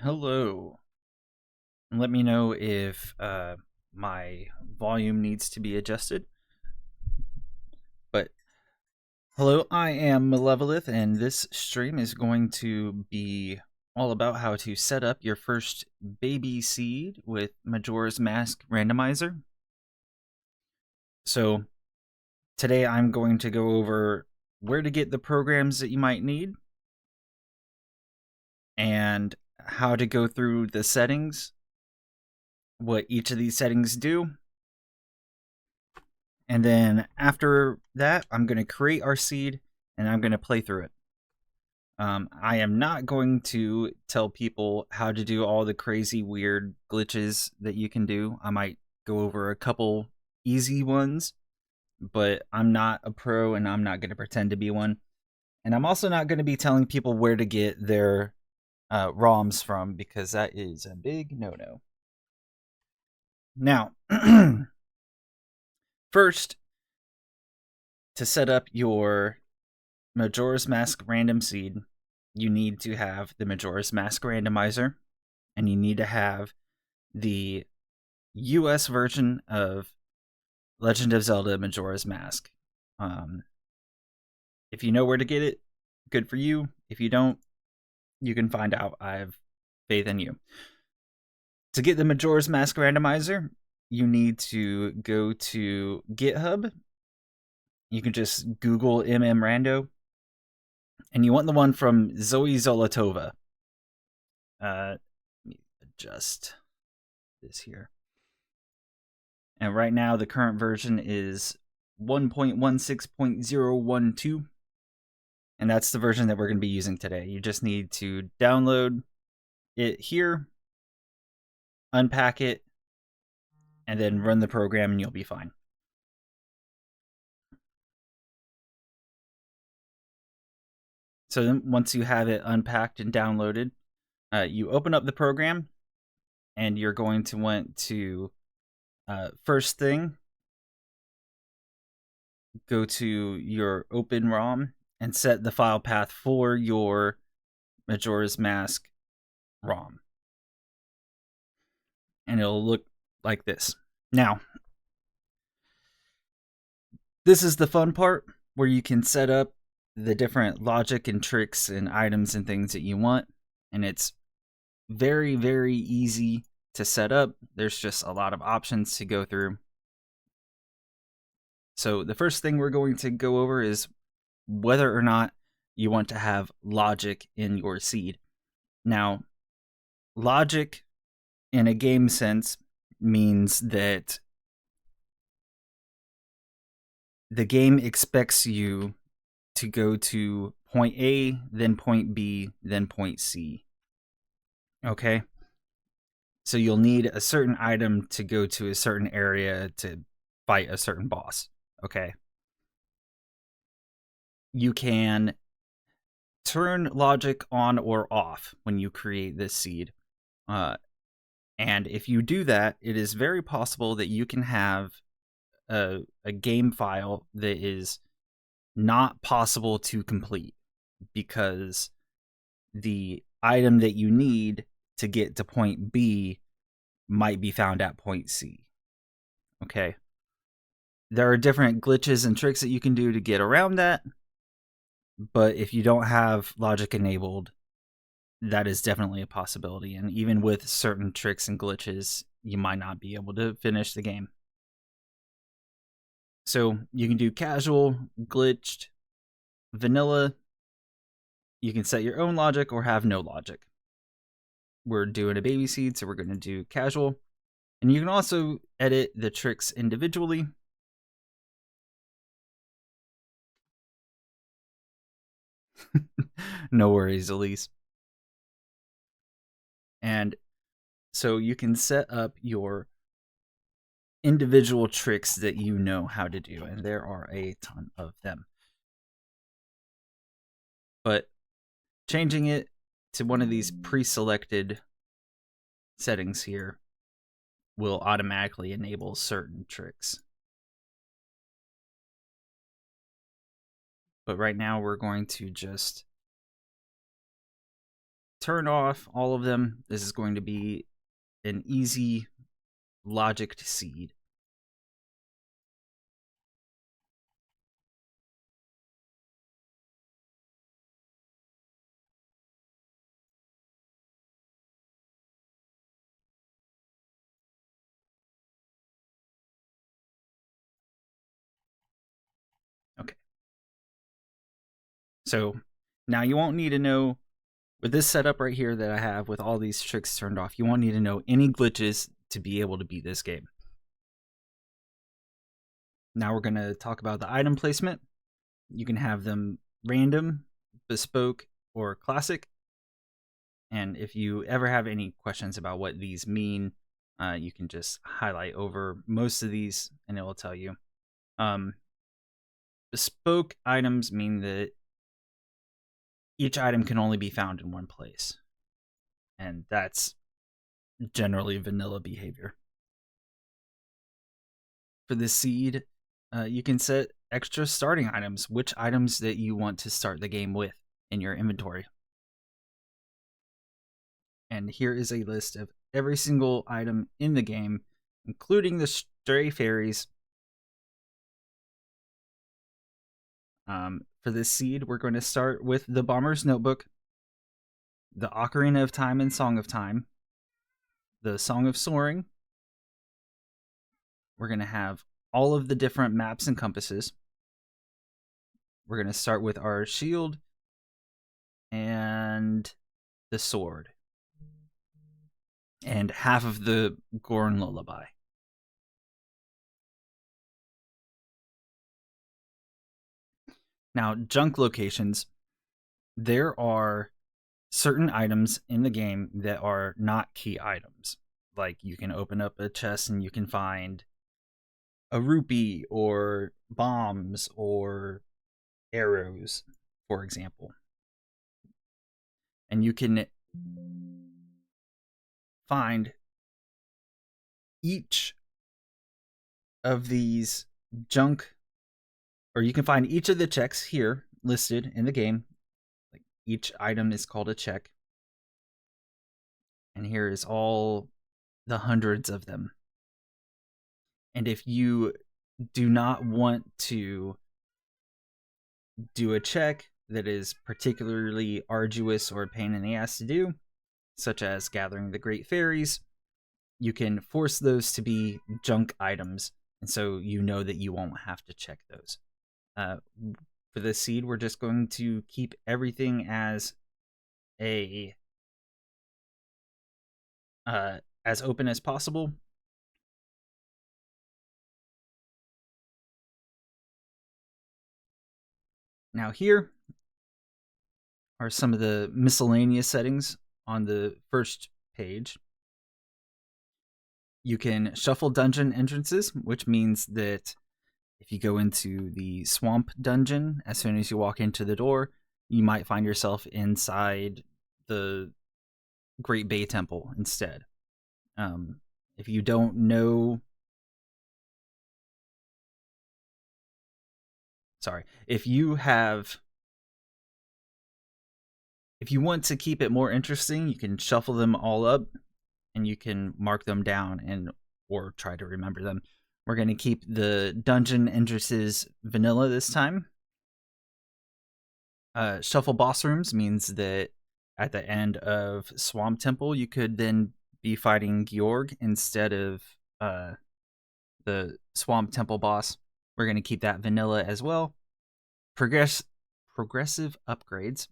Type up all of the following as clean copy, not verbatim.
Hello. Let me know if my volume needs to be adjusted. But hello, I am Malevolith, and this stream is going to be all about how to set up your first baby seed with Majora's Mask Randomizer. So today I'm going to go over where to get the programs that you might need and how to go through the settings, what each of these settings do. And then after that, I'm going to create our seed and I'm going to play through it. I am not going to tell people how to do all the crazy, weird glitches that you can do. I might go over a couple easy ones, but I'm not a pro and I'm not going to pretend to be one. And I'm also not going to be telling people where to get their ROMs from because that is a big no-no. Now, first, to set up your Majora's Mask random seed, you need to have the Majora's Mask randomizer, and you need to have the US version of Legend of Zelda Majora's Mask. If you know where to get it, good for you. If you don't, you can find out. I have faith in you. To get the Majora's Mask randomizer, you need to go to GitHub. You can just Google mmrando. And you want the one from Zoe Zolotova. Let me adjust this here. And right now, the current version is 1.16.012. And that's the version that we're going to be using today. You just need to download it here, unpack it, and then run the program, and you'll be fine. So then once you have it unpacked and downloaded, you open up the program, and you're going to want to, first thing, go to your open ROM and set the file path for your Majora's Mask ROM. And it'll look like this. Now, this is the fun part where you can set up the different logic and tricks and items and things that you want. And it's very, very easy to set up. There's just a lot of options to go through. So the first thing we're going to go over is whether or not you want to have logic in your seed. Now, logic in a game sense means that the game expects you to go to point A, then point B, then point C. Okay? So you'll need a certain item to go to a certain area to fight a certain boss. Okay? You can turn logic on or off when you create this seed. And if you do that, it is very possible that you can have a game file that is not possible to complete because the item that you need to get to point B might be found at point C. Okay. There are different glitches and tricks that you can do to get around that, but if you don't have logic enabled, that is definitely a possibility. And even with certain tricks and glitches, you might not be able to finish the game. So you can do casual, glitched, vanilla. You can set your own logic or have no logic. We're doing a baby seed, so we're going to do casual. And you can also edit the tricks individually. No worries, Elise. And so you can set up your individual tricks that you know how to do, and there are a ton of them. But changing it to one of these pre-selected settings here will automatically enable certain tricks. But right now we're going to just turn off all of them. This is going to be an easy logic seed. Okay. So now you won't need to know, with this setup right here that I have with all these tricks turned off, you won't need to know any glitches to be able to beat this game. Now we're going to talk about the item placement. You can have them random, bespoke, or classic. And if you ever have any questions about what these mean, you can just highlight over most of these and it will tell you. Bespoke items mean that each item can only be found in one place. And that's generally vanilla behavior. For the seed, you can set extra starting items, which items that you want to start the game with in your inventory. And here is a list of every single item in the game, including the stray fairies. For this seed, we're going to start with the Bomber's Notebook, the Ocarina of Time and Song of Time, the Song of Soaring. We're going to have all of the different maps and compasses. We're going to start with our shield and the sword. And half of the Gorn Lullaby. Now, junk locations. There are certain items in the game that are not key items. Like you can open up a chest and you can find a rupee or bombs or arrows, for example. And you can find each of these junk, or you can find each of the checks here listed in the game. Like each item is called a check. And here is all the hundreds of them. And if you do not want to do a check that is particularly arduous or a pain in the ass to do, such as gathering the Great Fairies, you can force those to be junk items, and so you know that you won't have to check those. For this seed, we're just going to keep everything as as open as possible. Now here are some of the miscellaneous settings on the first page. You can shuffle dungeon entrances, which means that if you go into the swamp dungeon, as soon as you walk into the door, you might find yourself inside the Great Bay Temple instead. If you don't know... Sorry. If you want to keep it more interesting, you can shuffle them all up and you can mark them down or try to remember them. We're going to keep the dungeon entrances vanilla this time. Shuffle boss rooms means that at the end of Swamp Temple, you could then be fighting Georg instead of the Swamp Temple boss. We're going to keep that vanilla as well. Progressive upgrades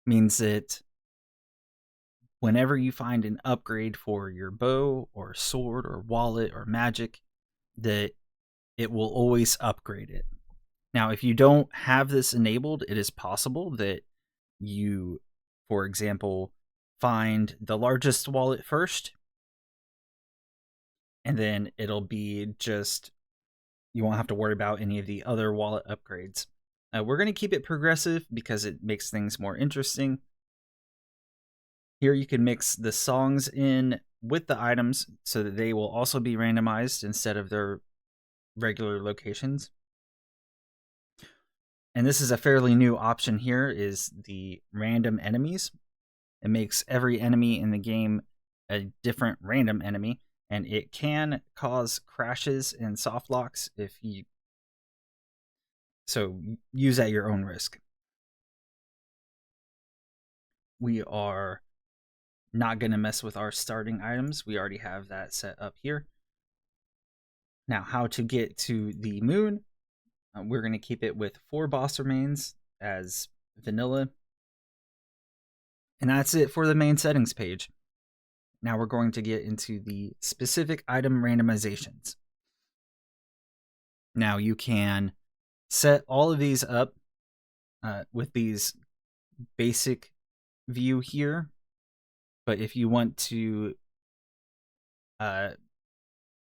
means that whenever you find an upgrade for your bow or sword or wallet or magic, that it will always upgrade it. Now, if you don't have this enabled, it is possible that you, for example, find the largest wallet first, and then it'll be just, you won't have to worry about any of the other wallet upgrades. We're going to keep it progressive because it makes things more interesting. Here you can mix the songs in with the items so that they will also be randomized instead of their regular locations. And this is a fairly new option here, is the random enemies. It makes every enemy in the game a different random enemy, and it can cause crashes and soft locks if you so use at your own risk. We are not going to mess with our starting items. We already have that set up here. Now, how to get to the moon? We're going to keep it with 4 boss remains as vanilla. And that's it for the main settings page. Now we're going to get into the specific item randomizations. Now you can set all of these up with these basic view here. But if you want to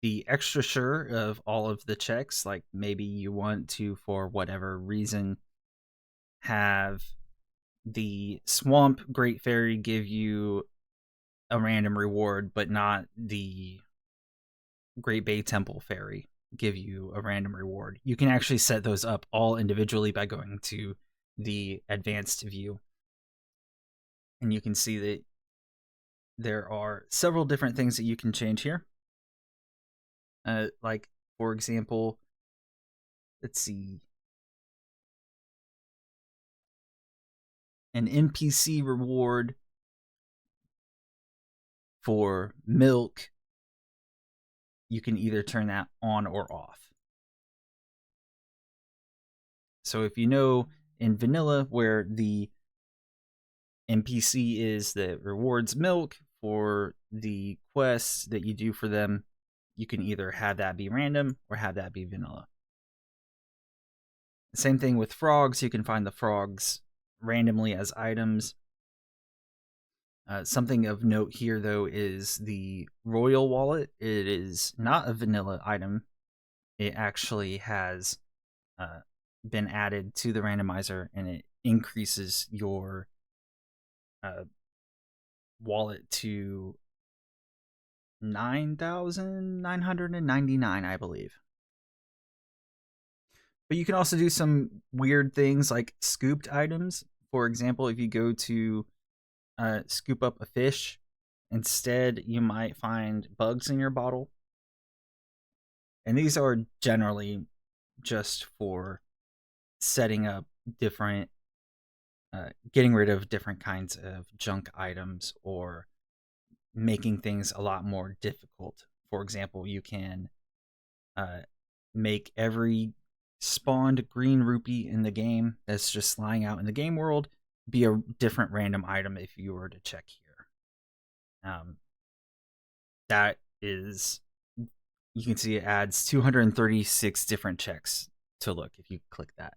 be extra sure of all of the checks, like maybe you want to, for whatever reason, have the Swamp Great Fairy give you a random reward, but not the Great Bay Temple Fairy give you a random reward. You can actually set those up all individually by going to the advanced view. And you can see that there are several different things that you can change here. Like, for example, let's see. An NPC reward for milk, you can either turn that on or off. So if you know in vanilla where the NPC is that rewards milk for the quests that you do for them, you can either have that be random or have that be vanilla. Same thing with frogs. You can find the frogs randomly as items. Something of note here, though, is the Royal Wallet. It is not a vanilla item. It actually has been added to the randomizer, and it increases your wallet to 9,999, I believe. But you can also do some weird things like scooped items. For example, if you go to scoop up a fish, instead you might find bugs in your bottle. And these are generally just for setting up different, getting rid of different kinds of junk items or making things a lot more difficult. For example, you can make every spawned green rupee in the game that's just lying out in the game world be a different random item if you were to check here. That is, you can see it adds 236 different checks to look if you click that.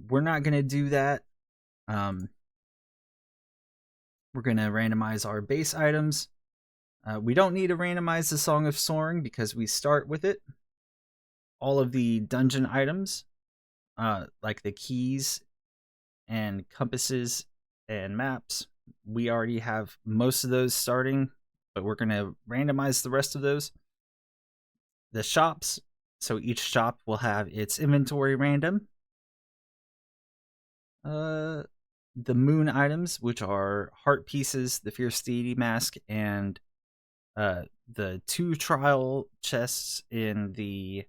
We're not going to do that. We're going to randomize our base items. We don't need to randomize the Song of Soaring because we start with it. All of the dungeon items, like the keys and compasses and maps, we already have most of those starting, but we're going to randomize the rest of those. The shops, so each shop will have its inventory random. The moon items, which are heart pieces, the Fierce Deity mask, and the 2 trial chests in the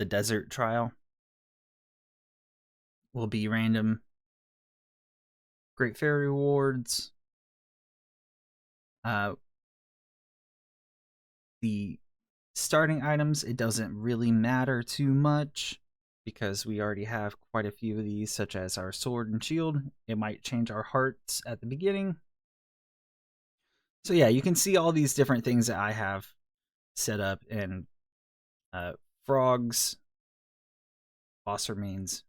desert trial will be random. Great Fairy rewards. The starting items, it doesn't really matter too much because we already have quite a few of these, such as our sword and shield. It might change our hearts at the beginning. So yeah, you can see all these different things that I have set up in frogs, boss remains.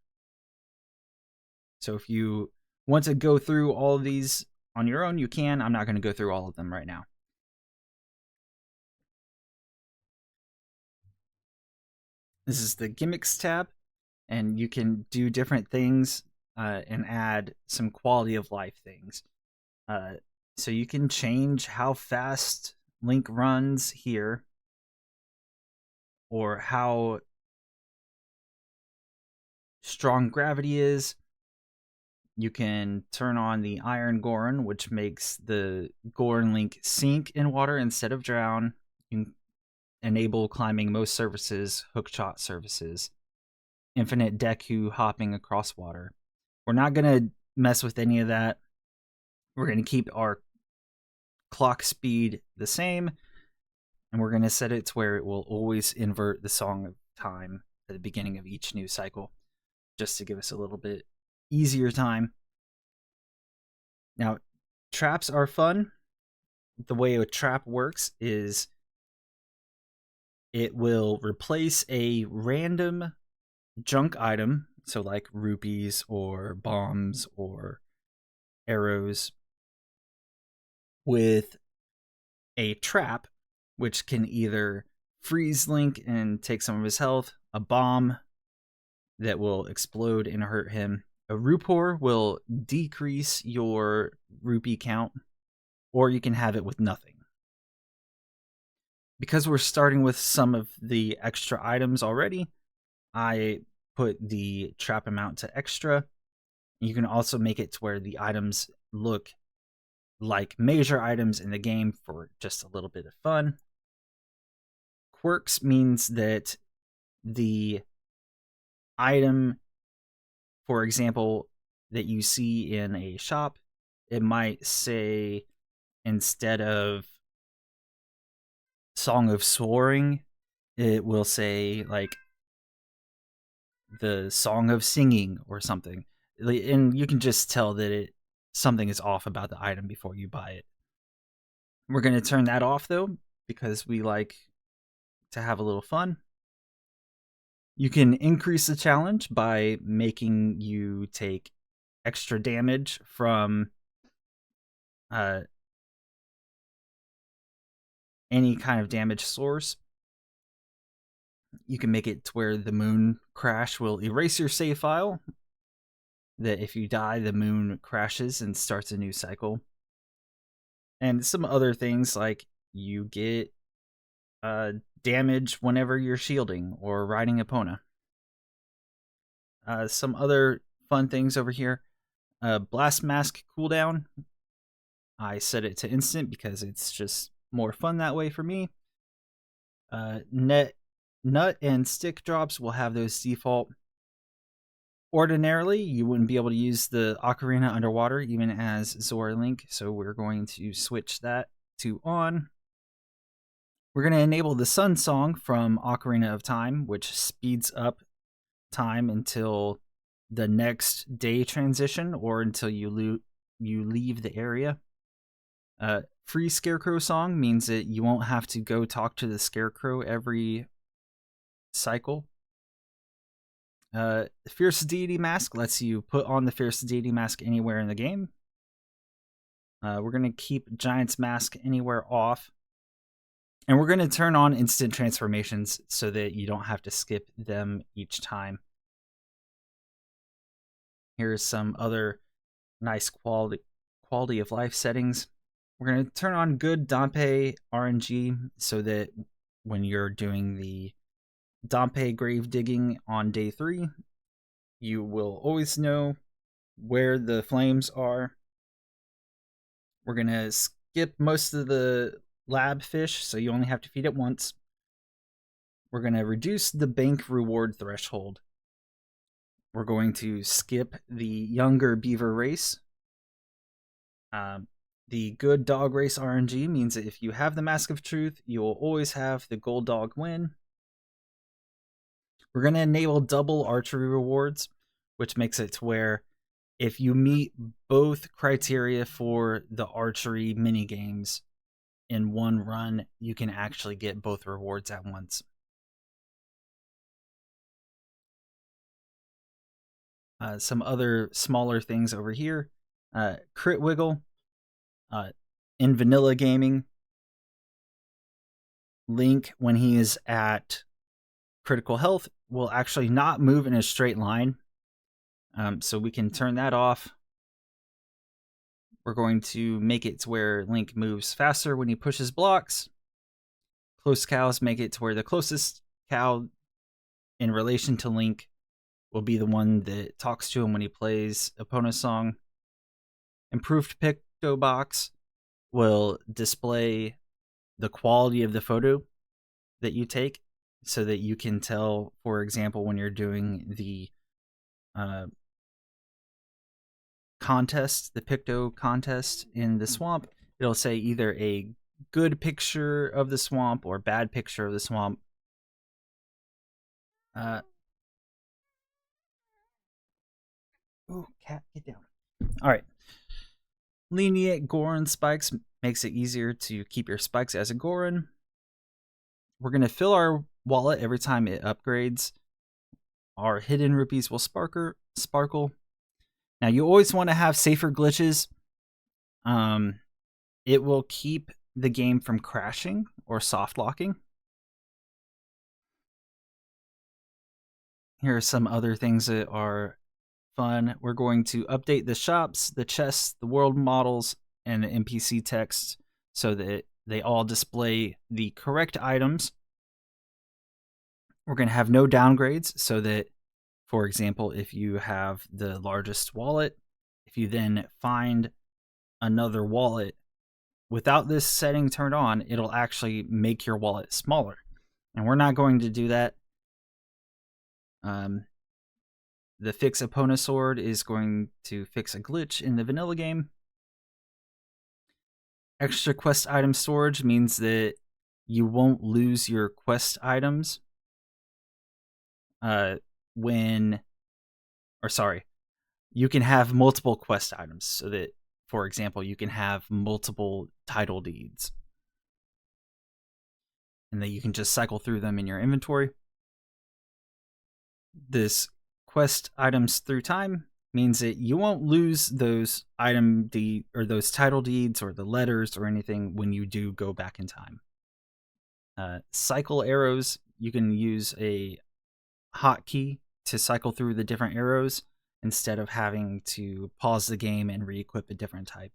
So if you want to go through all of these on your own, you can. I'm not going to go through all of them right now. This is the gimmicks tab, and you can do different things and add some quality of life things. So you can change how fast Link runs here, or how strong gravity is. You can turn on the Iron Goron, which makes the Goron Link sink in water instead of drown. You can enable climbing most surfaces, hookshot surfaces, infinite Deku hopping across water. We're not going to mess with any of that. We're going to keep our clock speed the same, and we're going to set it to where it will always invert the Song of Time at the beginning of each new cycle, just to give us a little bit easier time. Now, traps are fun. The way a trap works is it will replace a random junk item, so like rupees or bombs or arrows, with a trap, which can either freeze Link and take some of his health, a bomb that will explode and hurt him, a Rupor will decrease your rupee count, or you can have it with nothing. Because we're starting with some of the extra items already, I put the trap amount to extra. You can also make it to where the items look like major items in the game for just a little bit of fun. Quirks means that the item, for example, that you see in a shop, it might say, instead of Song of Soaring, it will say like the Song of Singing or something. And you can just tell that something is off about the item before you buy it. We're going to turn that off though, because we like to have a little fun. You can increase the challenge by making you take extra damage from any kind of damage source. You can make it to where the moon crash will erase your save file, that if you die, the moon crashes and starts a new cycle. And some other things like you get damage whenever you're shielding or riding Epona. Some other fun things over here. Blast Mask cooldown. I set it to instant because it's just more fun that way for me. Nut and stick drops will have those default. Ordinarily, you wouldn't be able to use the Ocarina underwater even as Zora Link, so we're going to switch that to on. We're going to enable the Sun Song from Ocarina of Time, which speeds up time until the next day transition or until you leave the area. Free Scarecrow Song means that you won't have to go talk to the Scarecrow every cycle. Fierce Deity Mask lets you put on the Fierce Deity Mask anywhere in the game. We're going to keep Giant's Mask anywhere off. And we're going to turn on instant transformations so that you don't have to skip them each time. Here's some other nice quality of life settings. We're going to turn on good Dompe RNG so that when you're doing the Dompe grave digging on day 3, you will always know where the flames are. We're going to skip most of the lab fish, so you only have to feed it once. We're going to reduce the bank reward threshold. We're going to skip the younger beaver race. The good dog race RNG means that if you have the Mask of Truth, you will always have the gold dog win. We're going to enable double archery rewards, which makes it to where if you meet both criteria for the archery minigames in one run, you can actually get both rewards at once. Some other smaller things over here. Crit Wiggle. In vanilla gaming, Link, when he is at critical health, will actually not move in a straight line. So we can turn that off. We're going to make it to where Link moves faster when he pushes blocks. Close cows make it to where the closest cow in relation to Link will be the one that talks to him when he plays opponent's song. Improved Picto Box will display the quality of the photo that you take so that you can tell, for example, when you're doing the contest, the Picto contest in the swamp, it'll say either a good picture of the swamp or bad picture of the swamp. Oh, cat, get down. All right. Lenient Goron spikes makes it easier to keep your spikes as a Goron. We're going to fill our wallet every time it upgrades. Our hidden rupees will sparkle. Now, you always want to have safer glitches. It will keep the game from crashing or soft locking. Here are some other things that are fun. We're going to update the shops, the chests, the world models, and the NPC text so that they all display the correct items. We're going to have no downgrades so that, for example, if you have the largest wallet, if you then find another wallet without this setting turned on, it'll actually make your wallet smaller. And we're not going to do that. The Fix Epona Sword is going to fix a glitch in the vanilla game. Extra quest item storage means that you won't lose your quest items you can have multiple quest items so that, for example, you can have multiple title deeds and that you can just cycle through them in your inventory. This quest items through time means that you won't lose those those title deeds or the letters or anything when you do go back in time. Cycle arrows, you can use a hotkey to cycle through the different arrows instead of having to pause the game and re-equip a different type.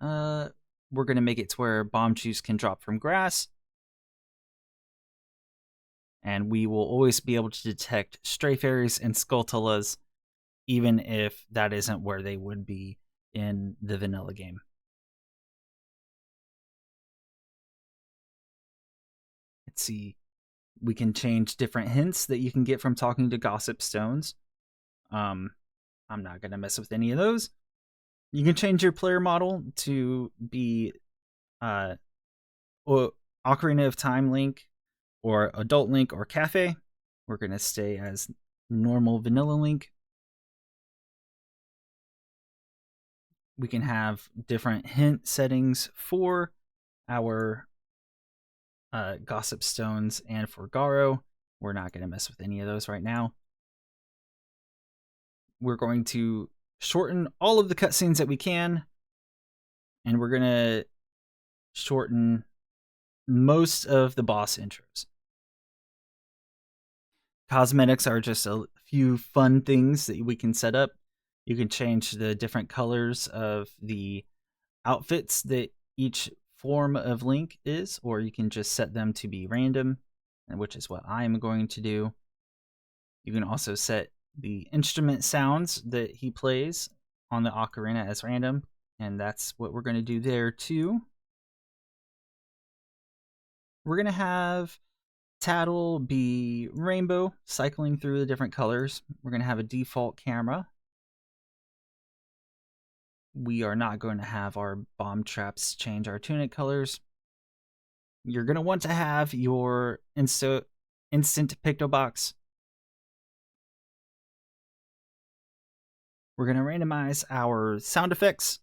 We're going to make it to where bomb juice can drop from grass. And we will always be able to detect stray fairies and skulltulas, even if that isn't where they would be in the vanilla game. Let's see. We can change different hints that you can get from talking to Gossip Stones. I'm not going to mess with any of those. You can change your player model to be Ocarina of Time Link or Adult Link or Cafe. We're going to stay as normal vanilla Link. We can have different hint settings for our Gossip Stones and for Garo. We're not going to mess with any of those right now. We're going to shorten all of the cutscenes that we can, and we're going to shorten most of the boss intros. Cosmetics are just a few fun things that we can set up. You can change the different colors of the outfits that each form of Link is, or you can just set them to be random, which is what I'm going to do. You can also set the instrument sounds that he plays on the ocarina as random, and that's what we're going to do there too. We're going to have Tattle be rainbow, cycling through the different colors. We're going to have a default camera. We are not going to have our bomb traps change our tunic colors. You're going to want to have your instant Picto Box. We're going to randomize our sound effects.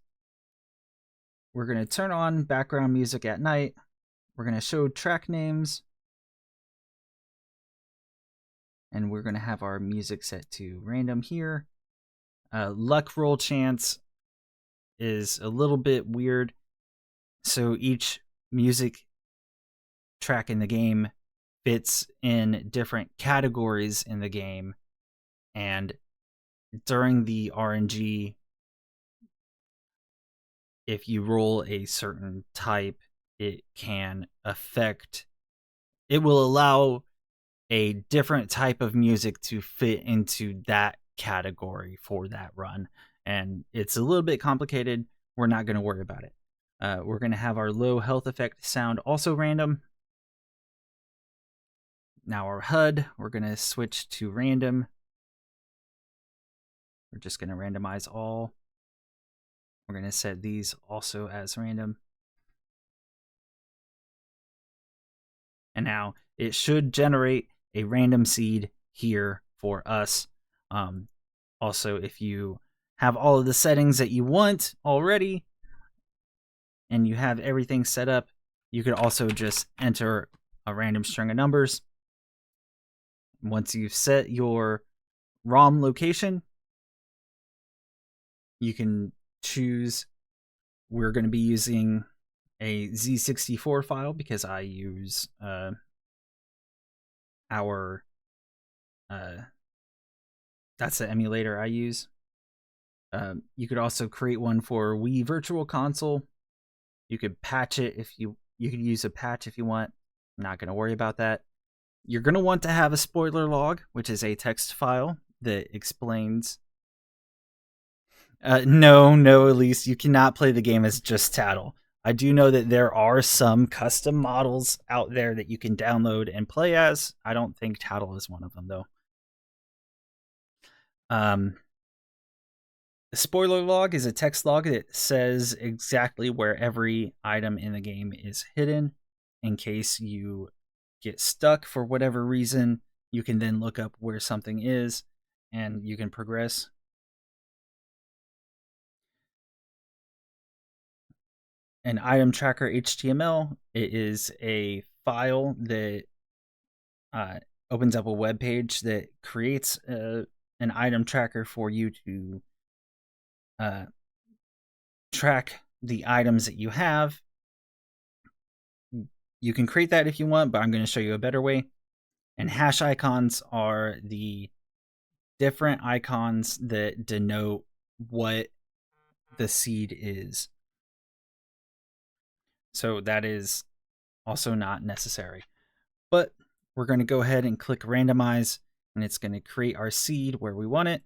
We're going to turn on background music at night. We're going to show track names. And we're going to have our music set to random here. Luck roll chance is a little bit weird. So each music track in the game fits in different categories in the game. And during the RNG, if you roll a certain type, it will allow a different type of music to fit into that category for that run. And it's a little bit complicated. We're not going to worry about it. We're going to have our low health effect sound also random. Now our HUD, we're going to switch to random. We're just going to randomize all. We're going to set these also as random. And now it should generate a random seed here for us. Also, if you have all of the settings that you want already and you have everything set up, you could also just enter a random string of numbers. Once you've set your ROM location, you can choose. We're going to be using a Z64 file because I use that's the emulator I use. You could also create one for Wii Virtual Console. You could patch it if you could use a patch if you want. I'm not going to worry about that. You're going to want to have a spoiler log, which is a text file that explains. No, Elise, you cannot play the game as just Tattle. I do know that there are some custom models out there that you can download and play as. I don't think Tattle is one of them, though. The spoiler log is a text log that says exactly where every item in the game is hidden. In case you get stuck for whatever reason, you can then look up where something is and you can progress. An item tracker HTML, it is a file that opens up a web page that creates an item tracker for you to track the items that you have. You can create that if you want, but I'm going to show you a better way. And hash icons are the different icons that denote what the seed is. So that is also not necessary. But we're going to go ahead and click randomize, and it's going to create our seed where we want it.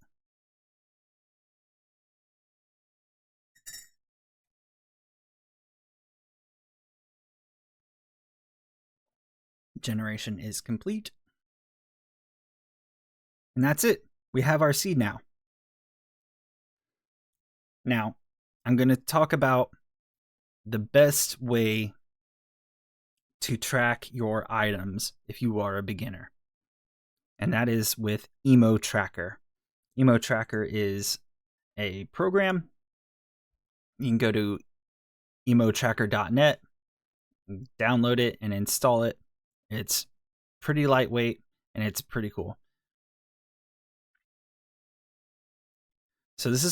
Generation is complete. And that's it. We have our seed now. Now, I'm going to talk about the best way to track your items if you are a beginner. And that is with Emo Tracker. Emo Tracker is a program. You can go to emotracker.net, download it, and install it. It's pretty lightweight and it's pretty cool. So this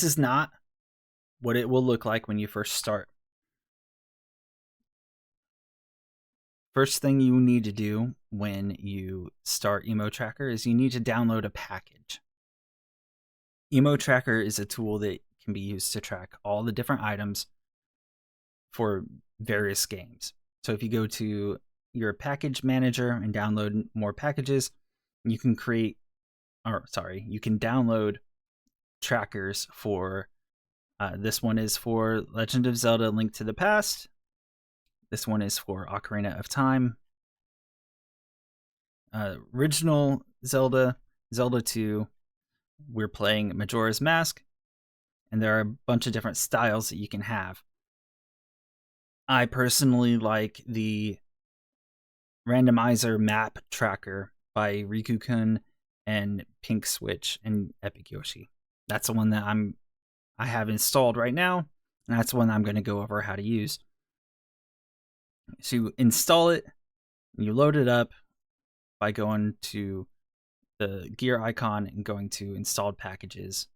is not what it will look like when you first start. First thing you need to do when you start Emo Tracker is you need to download a package. Emo Tracker is a tool that can be used to track all the different items for various games. So if you go to your package manager and download more packages, you can download trackers for this one is for Legend of Zelda: Link to the Past. This one is for Ocarina of Time. Original Zelda, Zelda 2, we're playing Majora's Mask, and there are a bunch of different styles that you can have. I personally like the Randomizer map tracker by Riku-kun and Pink Switch and Epic Yoshi. That's the one that I have installed right now, and that's one I'm going to go over how to use. So you install it, you load it up by going to the gear icon and going to installed packages.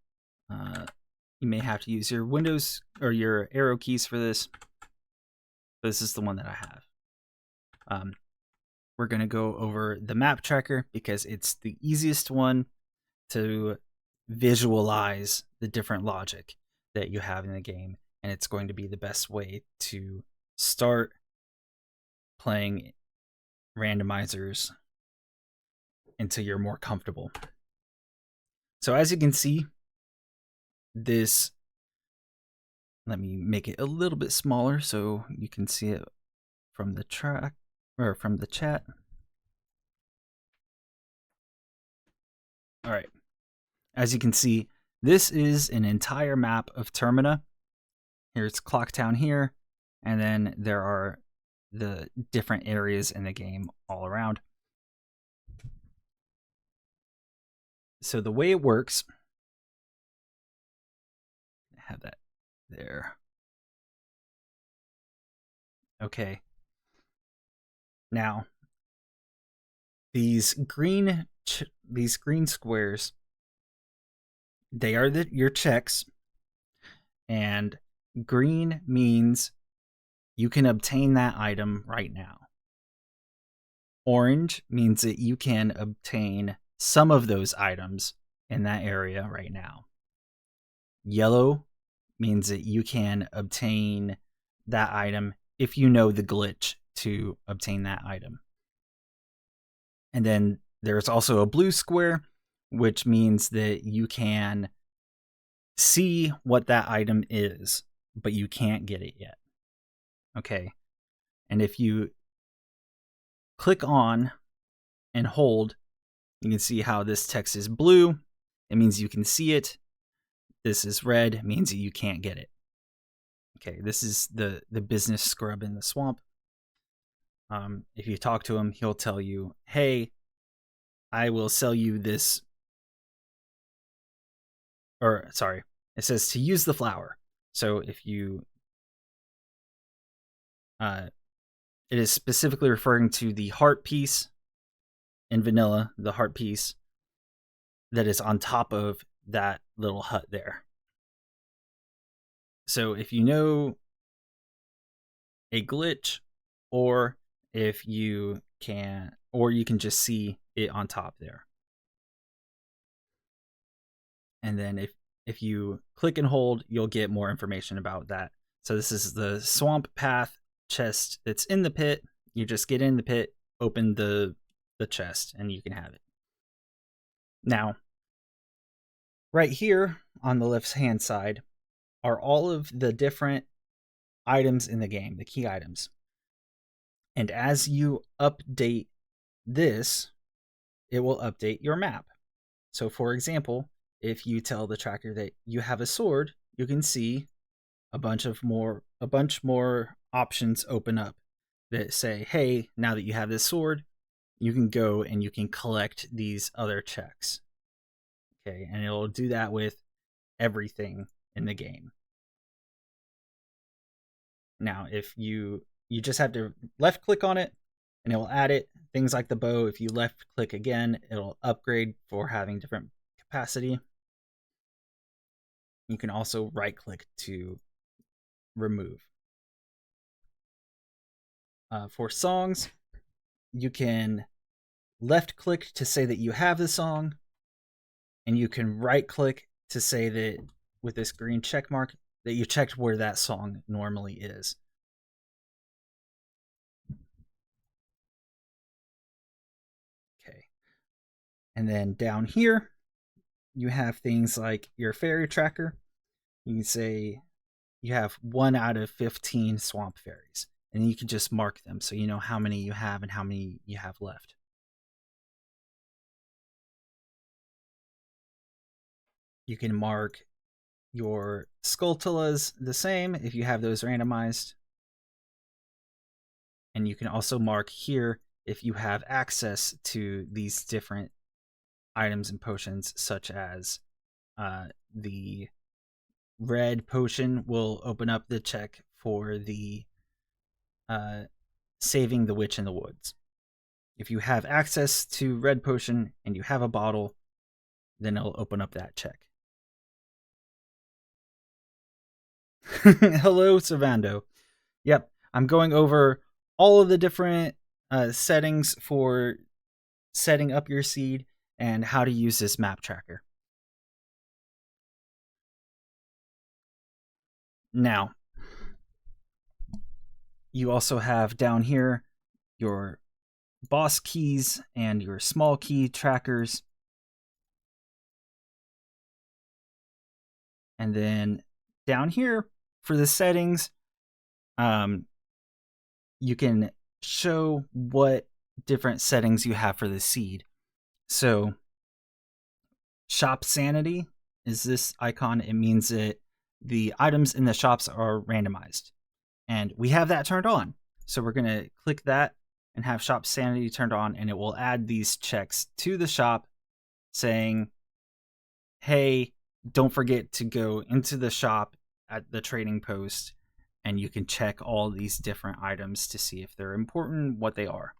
You may have to use your Windows or your arrow keys for this. This is the one that I have. We're going to go over the map tracker because it's the easiest one to visualize the different logic that you have in the game, and it's going to be the best way to start playing randomizers until you're more comfortable. So as you can see, this, let me make it a little bit smaller so you can see it from the track or from the chat. All right. As you can see, this is an entire map of Termina. Here's Clocktown here, and then there are the different areas in the game all around. So the way it works, I have that there. Okay. Now, these green squares, they are your checks, and green means you can obtain that item right now. Orange means that you can obtain some of those items in that area right now. Yellow means that you can obtain that item if you know the glitch to obtain that item. And then there's also a blue square, which means that you can see what that item is, but you can't get it yet. Okay. And if you click on and hold, you can see how this text is blue. It means you can see it. This is red. It means that you can't get it. Okay, this is the business scrub in the swamp. If you talk to him, he'll tell you, hey, I will sell you this. Or, sorry, it says to use the flower. So if you... it is specifically referring to the heart piece in vanilla, the heart piece that is on top of that little hut there. So if you know a glitch, or if you can, or you can just see it on top there. And then if you click and hold, you'll get more information about that. So this is the swamp path chest that's in the pit. You just get in the pit, open the chest, and you can have it. Now, right here on the left-hand side are all of the different items in the game, the key items. And as you update this, it will update your map. So for example, if you tell the tracker that you have a sword, you can see a bunch more options open up that say, hey, now that you have this sword, you can go and you can collect these other checks. Okay, and it'll do that with everything in the game. Now, if you just have to left click on it and it will add it. Things like the bow, if you left click again, it'll upgrade for having different capacity. You can also right click to remove. For songs, you can left click to say that you have the song, and you can right click to say that with this green check mark that you checked where that song normally is. Okay. And then down here, you have things like your fairy tracker. You can say you have 1 out of 15 swamp fairies, and you can just mark them so you know how many you have and how many you have left. You can mark your Skulltulas the same if you have those randomized. And you can also mark here if you have access to these different items and potions, such as the red potion will open up the check for the saving the witch in the woods. If you have access to red potion and you have a bottle, then it'll open up that check. Hello, Servando. Yep, I'm going over all of the different settings for setting up your seed and how to use this map tracker. Now, you also have down here your boss keys and your small key trackers. And then down here for the settings, you can show what different settings you have for the seed. So shop sanity is this icon. It means that the items in the shops are randomized. And we have that turned on. So we're going to click that and have shop sanity turned on, and it will add these checks to the shop saying, hey, don't forget to go into the shop at the trading post, and you can check all these different items to see if they're important, what they are.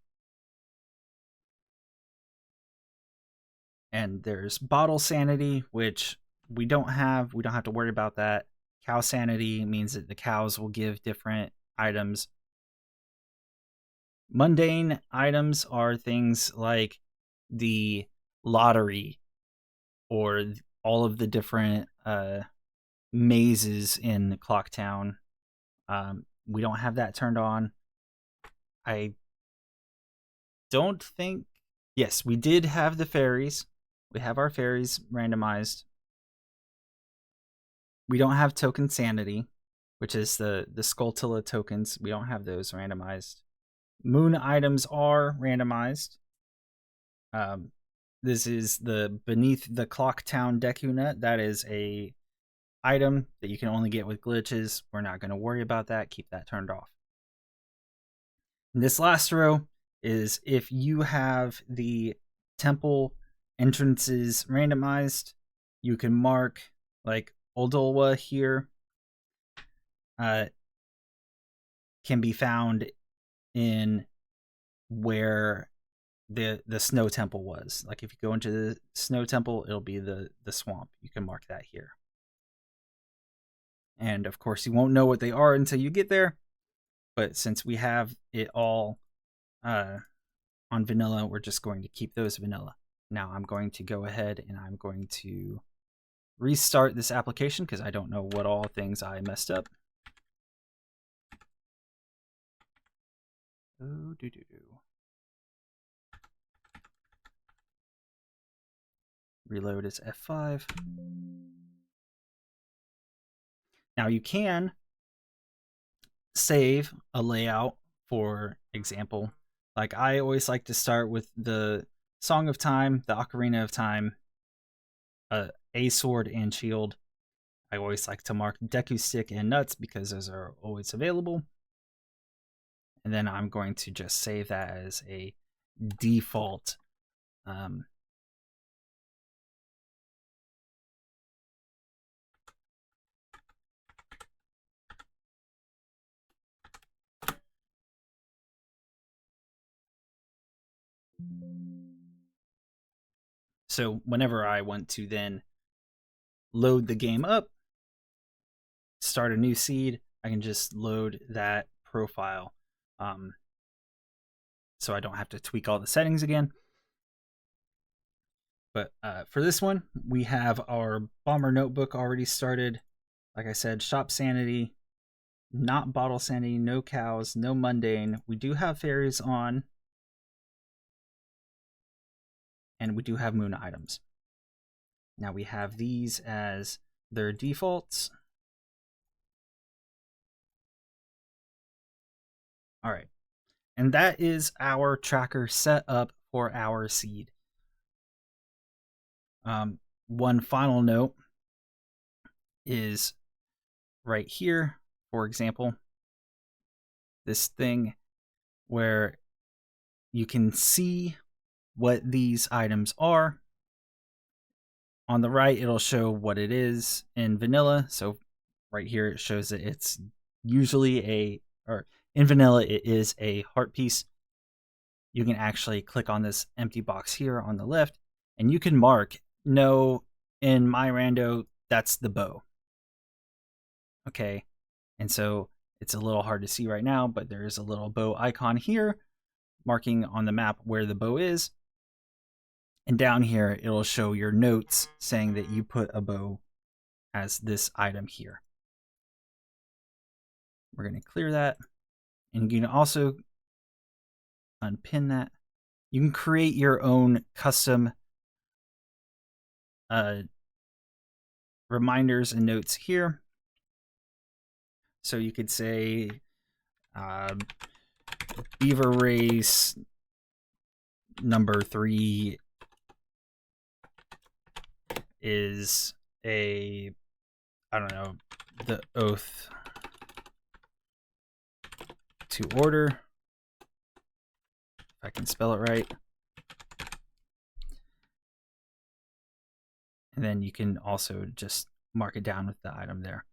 And there's bottle sanity, which we don't have. We don't have to worry about that. Cow sanity means that the cows will give different items. Mundane items are things like the lottery or all of the different mazes in Clocktown. We don't have that turned on. I don't think... Yes, we did have the fairies. We have our fairies randomized. We don't have token sanity, which is the Skulltilla tokens. We don't have those randomized. Moon items are randomized. This is the Beneath the Clocktown Decunut. That is a item that you can only get with glitches. We're not going to worry about that. Keep that turned off. And this last row is if you have the temple entrances randomized, you can mark like Oldolwa here. Can be found in where the snow temple was. Like if you go into the snow temple, it'll be the swamp. You can mark that here. And of course, you won't know what they are until you get there. But since we have it all on vanilla, we're just going to keep those vanilla. Now I'm going to go ahead and I'm going to restart this application because I don't know what all things I messed up. Oh, Reload is F5. Now you can save a layout, for example. Like I always like to start with the Song of Time, the Ocarina of Time, a sword and shield. I always like to mark Deku Stick and Nuts because those are always available. And then I'm going to just save that as a default. So whenever I want to then load the game up, start a new seed, I can just load that profile. So I don't have to tweak all the settings again. But for this one, we have our Bomber Notebook already started. Like I said, Shop Sanity, not Bottle Sanity, no cows, no mundane. We do have fairies on. And we do have moon items. Now we have these as their defaults. All right. And that is our tracker set up for our seed. One final note is right here, for example, this thing where you can see what these items are. On the right, it'll show what it is in vanilla. So right here, it shows that it's usually in vanilla, it is a heart piece. You can actually click on this empty box here on the left, and you can mark, no, in my rando, that's the bow. Okay, and so it's a little hard to see right now, but there is a little bow icon here marking on the map where the bow is. And down here, it'll show your notes saying that you put a bow as this item here. We're going to clear that. And you can also unpin that. You can create your own custom reminders and notes here. So you could say Beaver Race number 3 is a, I don't know, the oath to order, if I can spell it right. And then you can also just mark it down with the item there.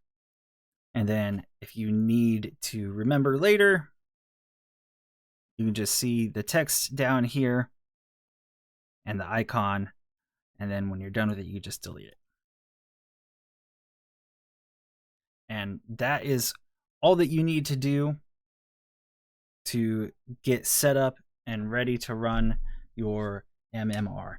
And then if you need to remember later, you can just see the text down here and the icon. And then when you're done with it, you just delete it. And that is all that you need to do to get set up and ready to run your MMR.